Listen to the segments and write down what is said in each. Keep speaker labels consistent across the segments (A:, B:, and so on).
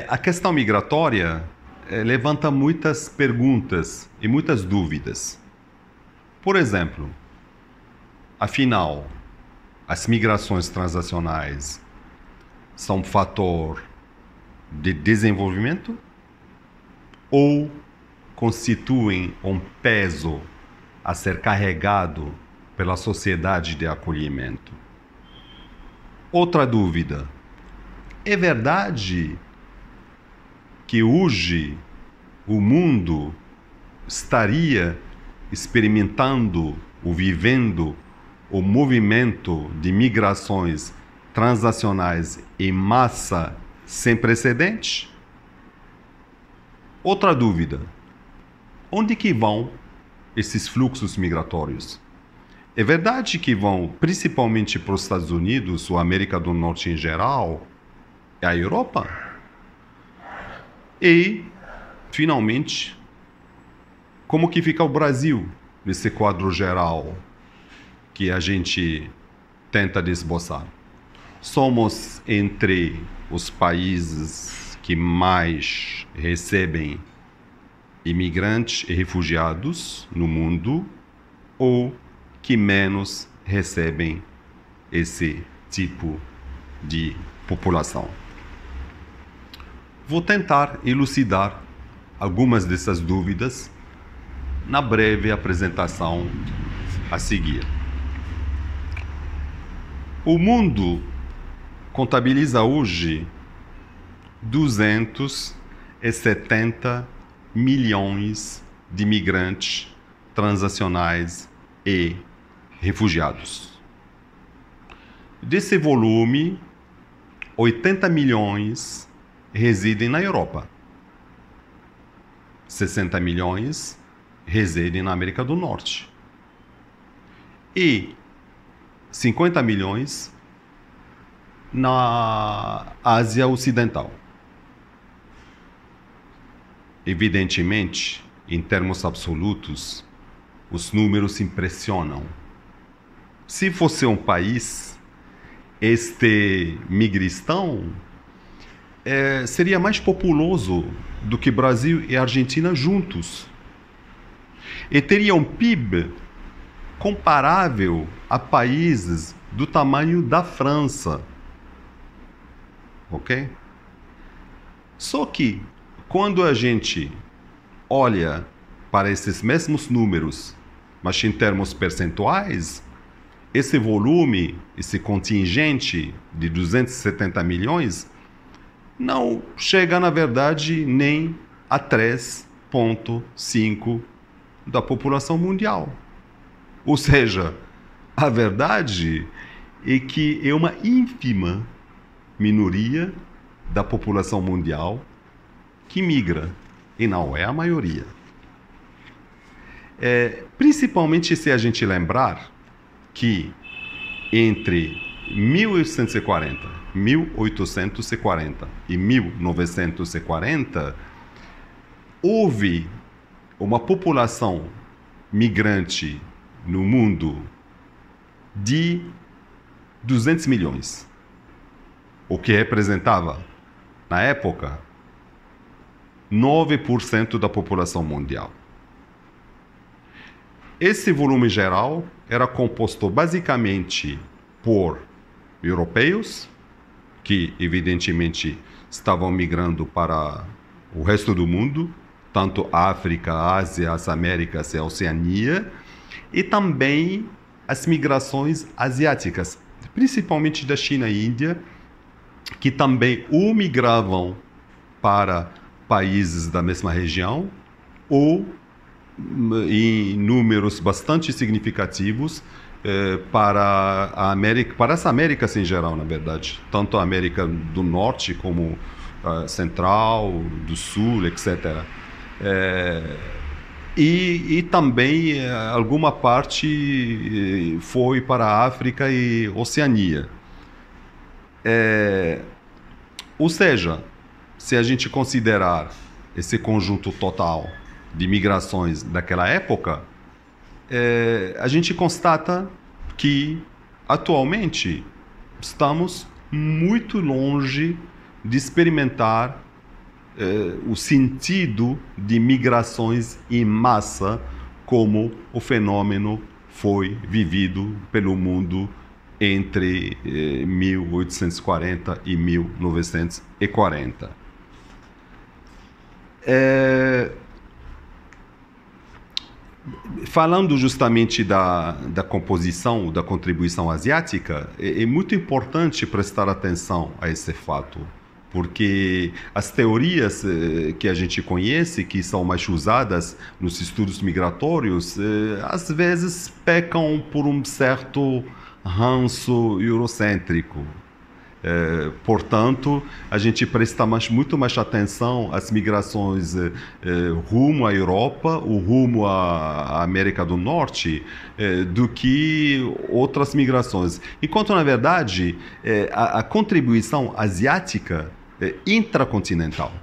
A: A questão migratória levanta muitas perguntas e muitas dúvidas. Por exemplo, afinal, as migrações transacionais são um fator de desenvolvimento ou constituem um peso a ser carregado pela sociedade de acolhimento? Outra dúvida: é verdade que hoje o mundo estaria experimentando ou vivendo o movimento de migrações transacionais em massa sem precedente? Outra dúvida: onde que vão esses fluxos migratórios? É verdade que vão principalmente para os Estados Unidos, ou América do Norte em geral, e a Europa? E, finalmente, como que fica o Brasil nesse quadro geral que a gente tenta esboçar? Somos entre os países que mais recebem imigrantes e refugiados no mundo ou que menos recebem esse tipo de população? Vou tentar elucidar algumas dessas dúvidas na breve apresentação a seguir. O mundo contabiliza hoje 270 milhões de imigrantes transacionais e refugiados. Desse volume, 80 milhões residem na Europa. 60 milhões residem na América do Norte. E 50 milhões na Ásia Ocidental. Evidentemente, em termos absolutos, os números impressionam. Se fosse um país, este migristão seria mais populoso do que Brasil e Argentina juntos. E teria um PIB comparável a países do tamanho da França. Ok? Só que, quando a gente olha para esses mesmos números, mas em termos percentuais, esse volume, esse contingente de 270 milhões, não chega, na verdade, nem a 3,5% da população mundial. Ou seja, a verdade é que é uma ínfima minoria da população mundial que migra, e não é a maioria. Principalmente se a gente lembrar que entre 1840 e 1940 houve uma população migrante no mundo de 200 milhões, o que representava, na época, 9% da população mundial. Esse volume geral era composto basicamente por europeus, que evidentemente estavam migrando para o resto do mundo, tanto África, Ásia, as Américas e a Oceania, e também as migrações asiáticas, principalmente da China e Índia, que também ou migravam para países da mesma região ou em números bastante significativos para a América, para as Américas em geral, na verdade, tanto a América do Norte como Central, do Sul, etc. E também alguma parte foi para a África e Oceania. Ou seja, se a gente considerar esse conjunto total de migrações daquela época, a gente constata que atualmente estamos muito longe de experimentar o sentido de migrações em massa, como o fenômeno foi vivido pelo mundo entre 1840 e 1940. Falando justamente da composição, da contribuição asiática, é muito importante prestar atenção a esse fato, porque as teorias que a gente conhece, que são mais usadas nos estudos migratórios, às vezes pecam por um certo ranço eurocêntrico. Portanto, a gente presta muito mais atenção às migrações rumo à Europa, ou rumo à América do Norte, do que outras migrações. Enquanto, na verdade, a contribuição asiática intracontinental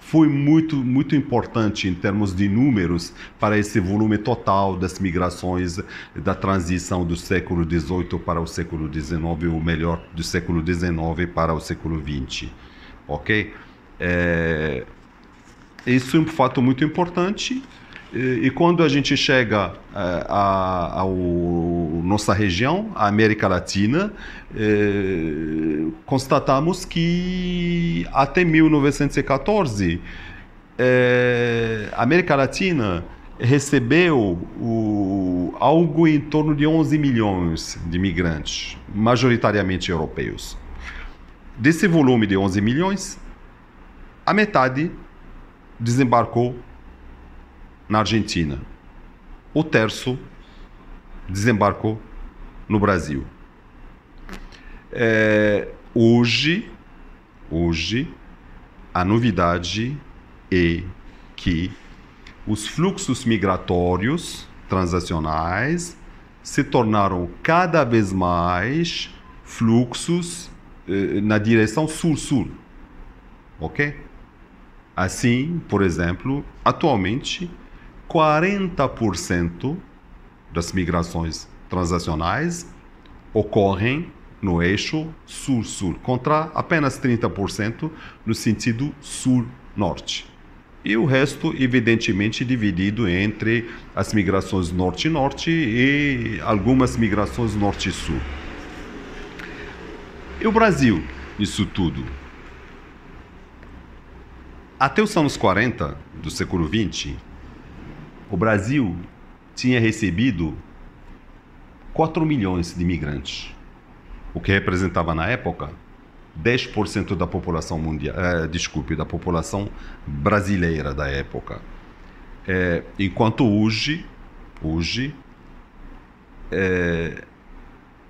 A: foi muito importante em termos de números para esse volume total das migrações da transição do século XVIII para o século XIX, ou melhor, do século XIX para o século XX. Ok? Isso é um fato muito importante. E quando a gente chega à nossa região, a América Latina, constatamos que até 1914 a América Latina recebeu algo em torno de 11 milhões de imigrantes, majoritariamente europeus. Desse volume de 11 milhões, a metade desembarcou na Argentina. O terço desembarcou no Brasil. Hoje, a novidade é que os fluxos migratórios transacionais se tornaram cada vez mais fluxos na direção sul-sul. Ok? Assim, por exemplo, atualmente, 40% das migrações transacionais ocorrem no eixo sul-sul, contra apenas 30% no sentido sul-norte. E o resto, evidentemente, dividido entre as migrações norte-norte e algumas migrações norte-sul. E o Brasil, isso tudo? Até os anos 40 do século XX, o Brasil tinha recebido 4 milhões de imigrantes, o que representava na época 10% da população mundial, da população brasileira da época. Enquanto hoje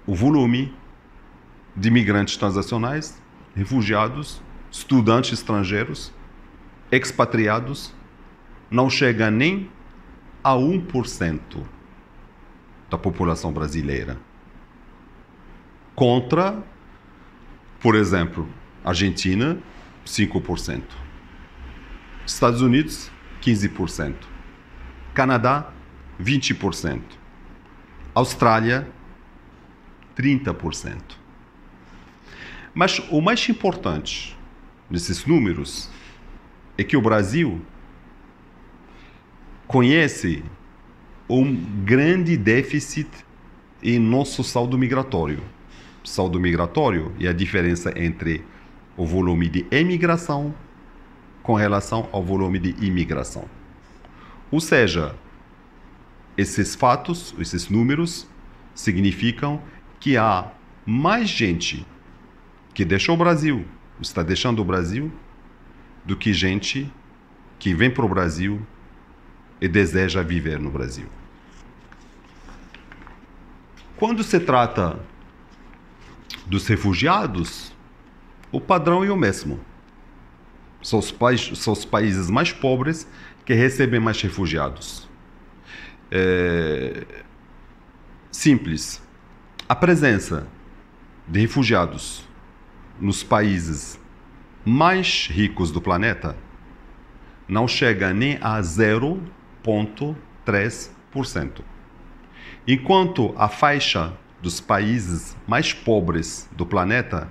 A: o volume de imigrantes transacionais, refugiados, estudantes estrangeiros, expatriados, não chega nem a 1% da população brasileira. Contra, por exemplo, Argentina, 5%. Estados Unidos, 15%. Canadá, 20%. Austrália, 30%. Mas o mais importante nesses números é que o Brasil conhece um grande déficit em nosso saldo migratório. Saldo migratório é a diferença entre o volume de emigração com relação ao volume de imigração. Ou seja, esses fatos, esses números, significam que há mais gente que deixou o Brasil, está deixando o Brasil, do que gente que vem para o Brasil e deseja viver no Brasil. Quando se trata dos refugiados, o padrão é o mesmo. São os países mais pobres que recebem mais refugiados. Simples. A presença de refugiados nos países mais ricos do planeta não chega nem a 0,3%. Enquanto a faixa dos países mais pobres do planeta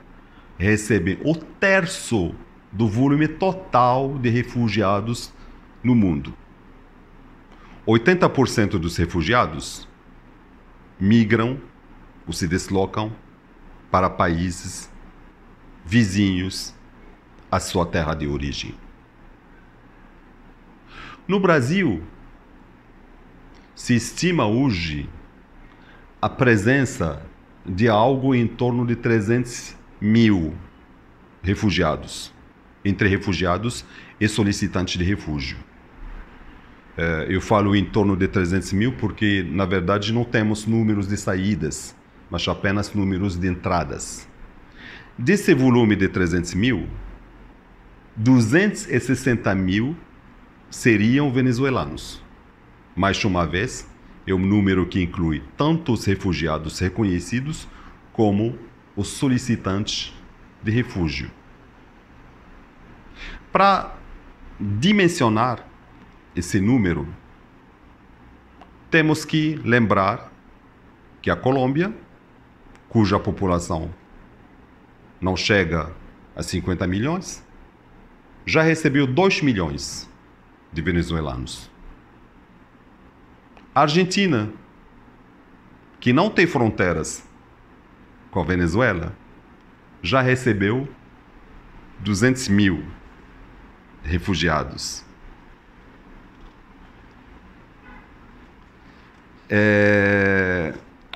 A: recebem o terço do volume total de refugiados no mundo. 80% dos refugiados migram ou se deslocam para países vizinhos à sua terra de origem. No Brasil, se estima hoje a presença de algo em torno de 300 mil refugiados, entre refugiados e solicitantes de refúgio. Eu falo em torno de 300 mil porque, na verdade, não temos números de saídas, mas apenas números de entradas. Desse volume de 300 mil, 260 mil seriam venezuelanos. Mais uma vez, é um número que inclui tanto os refugiados reconhecidos como os solicitantes de refúgio. Para dimensionar esse número, temos que lembrar que a Colômbia, cuja população não chega a 50 milhões, já recebeu 2 milhões de venezuelanos. A Argentina, que não tem fronteiras com a Venezuela, já recebeu 200 mil refugiados.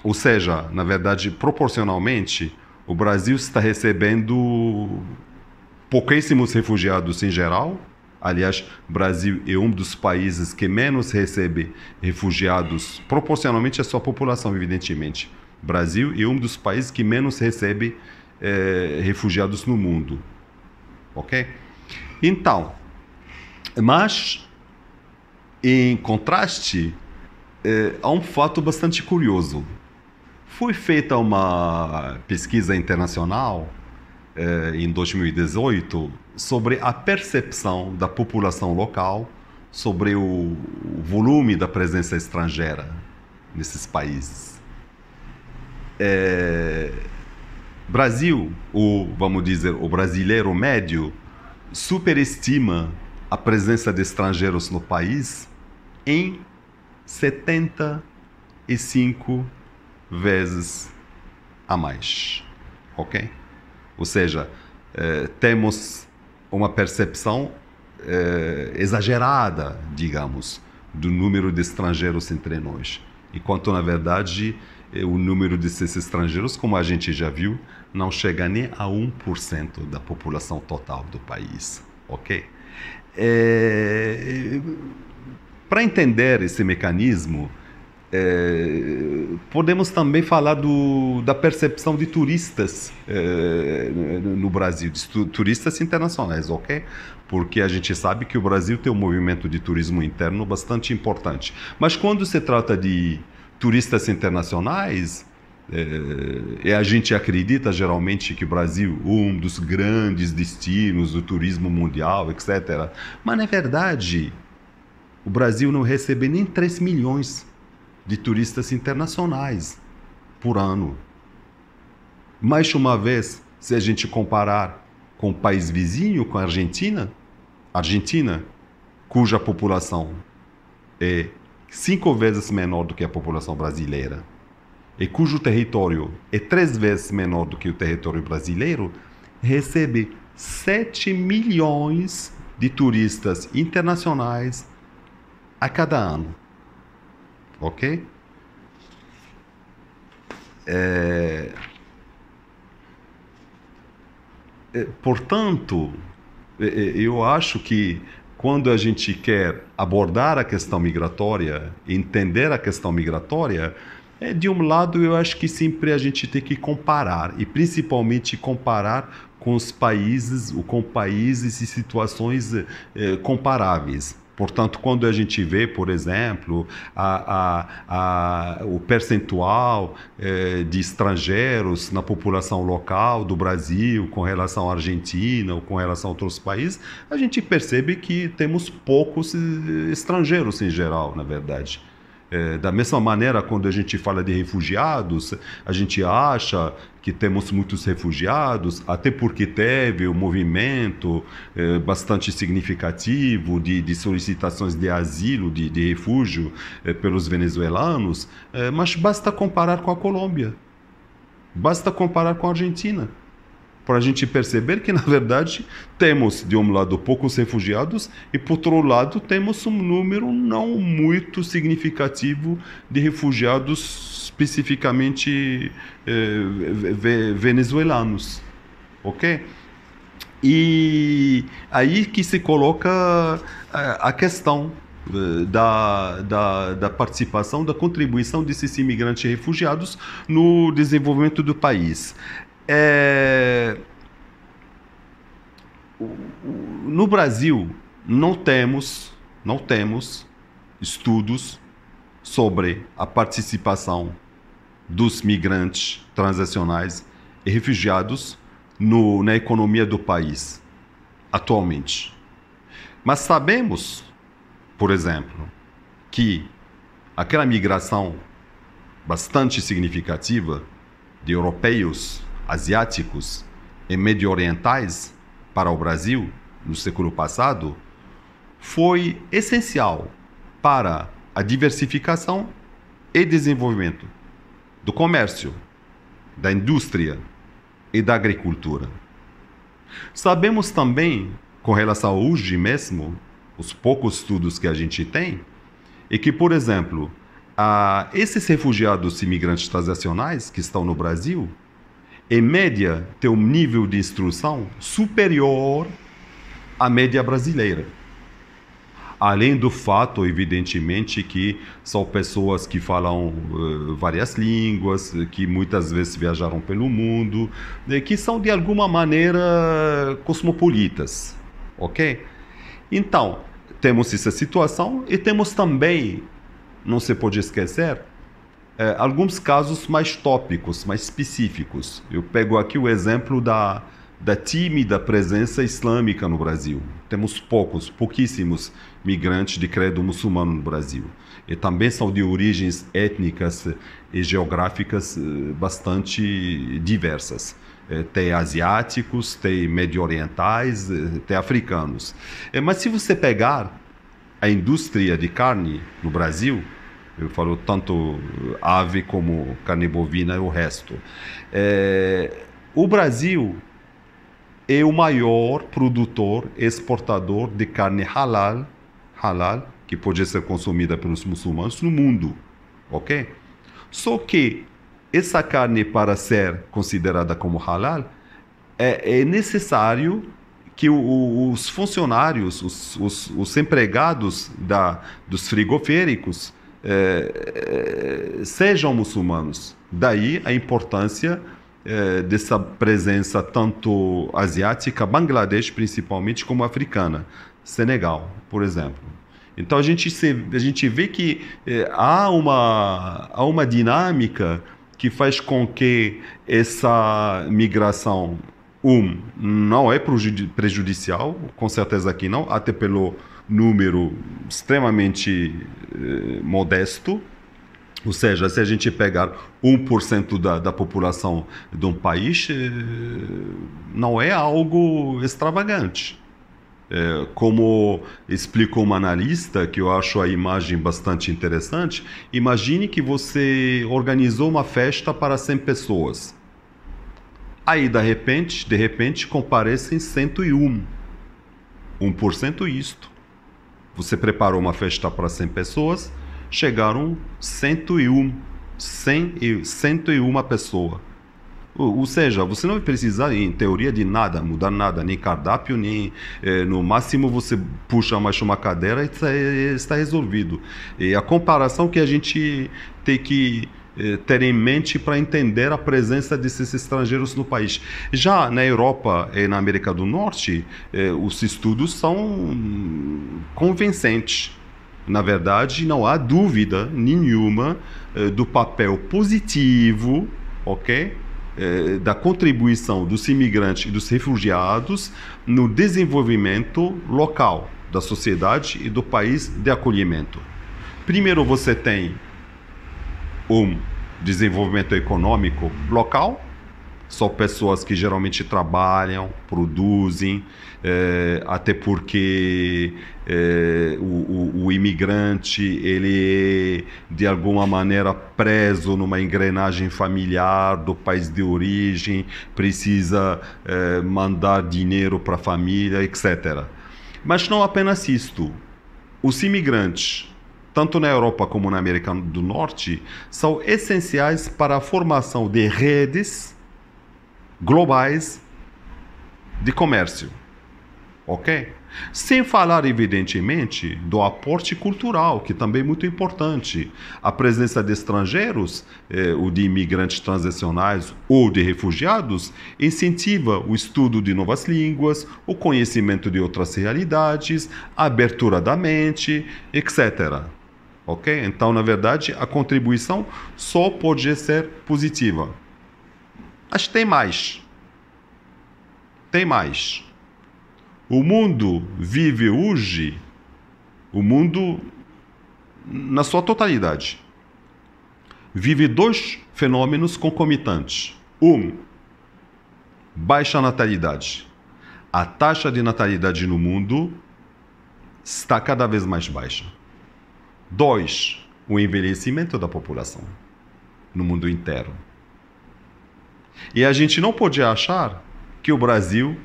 A: Ou seja, na verdade, proporcionalmente, o Brasil está recebendo pouquíssimos refugiados em geral. Aliás, o Brasil é um dos países que menos recebe refugiados, proporcionalmente à sua população, evidentemente. O Brasil é um dos países que menos recebe refugiados no mundo. Ok? Então, mas, em contraste, há um fato bastante curioso. Foi feita uma pesquisa internacional em 2018 sobre a percepção da população local sobre o volume da presença estrangeira nesses países. Brasil, ou vamos dizer, o brasileiro médio, superestima a presença de estrangeiros no país em 75 vezes a mais, ok? Ou seja, temos uma percepção exagerada, digamos, do número de estrangeiros entre nós, enquanto, na verdade, o número desses estrangeiros, como a gente já viu, não chega nem a 1% da população total do país, ok? Para entender esse mecanismo, podemos também falar da percepção de turistas no Brasil, de turistas internacionais, ok? Porque a gente sabe que o Brasil tem um movimento de turismo interno bastante importante. Mas quando se trata de turistas internacionais, a gente acredita geralmente que o Brasil é um dos grandes destinos do turismo mundial, etc. Mas, na verdade, o Brasil não recebe nem 3 milhões de turistas internacionais por ano. Mais uma vez, se a gente comparar com o país vizinho, com a Argentina, cuja população é 5 vezes menor do que a população brasileira e cujo território é 3 vezes menor do que o território brasileiro, recebe 7 milhões de turistas internacionais a cada ano. Ok? Portanto, eu acho que quando a gente quer abordar a questão migratória, entender a questão migratória, de um lado eu acho que sempre a gente tem que comparar, e principalmente comparar com os países, ou com países e situações comparáveis. Portanto, quando a gente vê, por exemplo, o percentual de estrangeiros na população local do Brasil com relação à Argentina ou com relação a outros países, a gente percebe que temos poucos estrangeiros em geral, na verdade. Da mesma maneira, quando a gente fala de refugiados, a gente acha que temos muitos refugiados, até porque teve um movimento bastante significativo de solicitações de asilo, de refúgio pelos venezuelanos, mas basta comparar com a Colômbia, basta comparar com a Argentina, para a gente perceber que, na verdade, temos, de um lado, poucos refugiados e, por outro lado, temos um número não muito significativo de refugiados especificamente venezuelanos, ok? E aí que se coloca a questão da participação, da contribuição desses imigrantes e refugiados no desenvolvimento do país. No Brasil, não temos estudos sobre a participação dos migrantes transacionais e refugiados na economia do país, atualmente. Mas sabemos, por exemplo, que aquela migração bastante significativa de europeus, asiáticos e medio-orientais para o Brasil no século passado foi essencial para a diversificação e desenvolvimento do comércio, da indústria e da agricultura. Sabemos também, com relação a hoje mesmo, os poucos estudos que a gente tem, é que, por exemplo, esses refugiados imigrantes transacionais que estão no Brasil, em média, têm um nível de instrução superior à média brasileira. Além do fato, evidentemente, que são pessoas que falam várias línguas, que muitas vezes viajaram pelo mundo, que são, de alguma maneira, cosmopolitas, ok? Então, temos essa situação e temos também, não se pode esquecer, alguns casos mais tópicos, mais específicos. Eu pego aqui o exemplo da tímida presença islâmica no Brasil. Temos pouquíssimos migrantes de credo muçulmano no Brasil. E também são de origens étnicas e geográficas bastante diversas. Tem asiáticos, tem medio-orientais, tem africanos. Mas se você pegar a indústria de carne no Brasil, eu falo tanto ave como carne bovina e o resto, o Brasil é o maior produtor e exportador de carne halal, que pode ser consumida pelos muçulmanos no mundo, ok? Só que essa carne, para ser considerada como halal, é necessário que os funcionários, os empregados dos frigoféricos sejam muçulmanos. Daí a importância dessa presença tanto asiática, Bangladesh principalmente, como africana, Senegal, por exemplo. Então a gente vê que há uma dinâmica que faz com que essa migração não é prejudicial, com certeza que não, até pelo número extremamente modesto. Ou seja, se a gente pegar 1% da população de um país, não é algo extravagante. Como explicou um analista, que eu acho a imagem bastante interessante, imagine que você organizou uma festa para 100 pessoas. Aí, de repente, comparecem 101. 1% isto. Você preparou uma festa para 100 pessoas, chegaram 101 pessoas. Ou seja, você não vai precisar, em teoria, de nada, mudar nada, nem cardápio, nem no máximo você puxa mais uma cadeira e está resolvido. E a comparação que a gente tem que ter em mente para entender a presença desses estrangeiros no país. Já na Europa e na América do Norte, os estudos são convincentes. Na verdade, não há dúvida nenhuma do papel positivo, ok? Da contribuição dos imigrantes e dos refugiados no desenvolvimento local da sociedade e do país de acolhimento. primeiro você tem um desenvolvimento econômico local, são pessoas que geralmente trabalham, produzem, até porque o imigrante ele é de alguma maneira preso numa engrenagem familiar do país de origem, precisa mandar dinheiro para a família, etc. Mas não apenas isto. Os imigrantes, tanto na Europa como na América do Norte, são essenciais para a formação de redes globais de comércio, ok? Sem falar, evidentemente, do aporte cultural, que também é muito importante. A presença de estrangeiros, ou de imigrantes transicionais ou de refugiados, incentiva o estudo de novas línguas, o conhecimento de outras realidades, a abertura da mente, etc. Ok? Então, na verdade, a contribuição só pode ser positiva. Mas tem mais. Tem mais. O mundo vive hoje, o mundo na sua totalidade, vive dois fenômenos concomitantes. Baixa natalidade. A taxa de natalidade no mundo está cada vez mais baixa. 2, o envelhecimento da população no mundo inteiro. E a gente não pode achar que o Brasil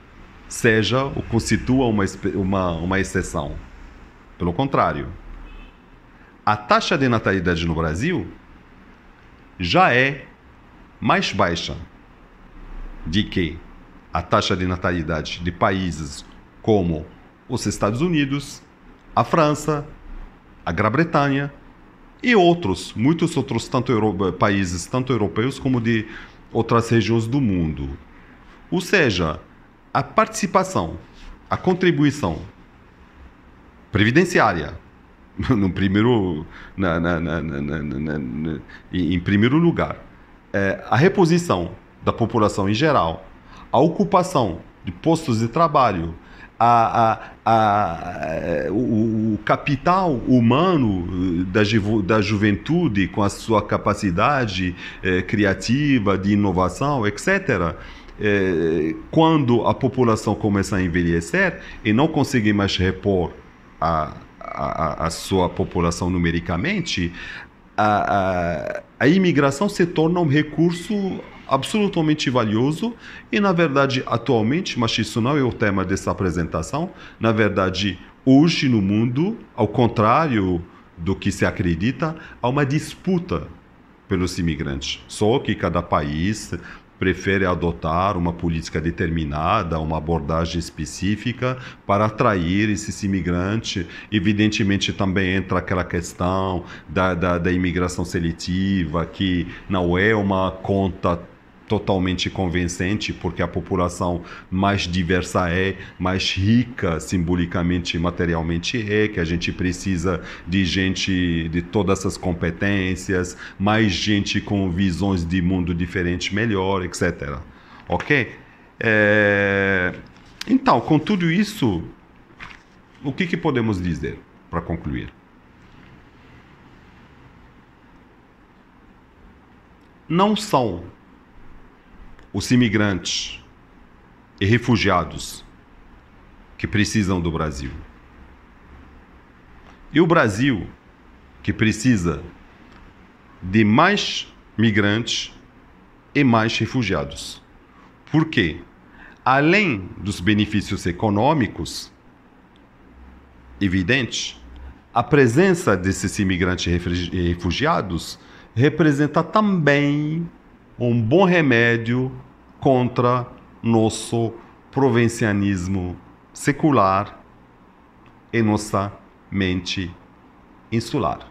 A: seja ou constitua uma exceção. Pelo contrário, a taxa de natalidade no Brasil já é mais baixa do que a taxa de natalidade de países como os Estados Unidos, a França, a Grã-Bretanha e muitos outros países, tanto europeus como de outras regiões do mundo. Ou seja, a participação, a contribuição previdenciária, em primeiro lugar, a reposição da população em geral, a ocupação de postos de trabalho, o capital humano da juventude com a sua capacidade criativa, de inovação, etc., quando a população começa a envelhecer e não consegue mais repor a sua população numericamente, a imigração se torna um recurso absolutamente valioso e, na verdade, atualmente, mas isso não é o tema dessa apresentação, na verdade, hoje no mundo, ao contrário do que se acredita, há uma disputa pelos imigrantes. Só que cada país prefere adotar uma política determinada, uma abordagem específica para atrair esses imigrantes. Evidentemente, também entra aquela questão da imigração seletiva, que não é uma conta totalmente convincente, porque a população mais diversa mais rica simbolicamente e materialmente que a gente precisa de gente de todas essas competências, mais gente com visões de mundo diferentes melhor, etc. Ok? Então, com tudo isso, o que podemos dizer para concluir? Não são os imigrantes e refugiados que precisam do Brasil. E o Brasil que precisa de mais migrantes e mais refugiados. Por quê? Além dos benefícios econômicos evidentes, a presença desses imigrantes e refugiados representa também um bom remédio contra nosso provincianismo secular e nossa mente insular.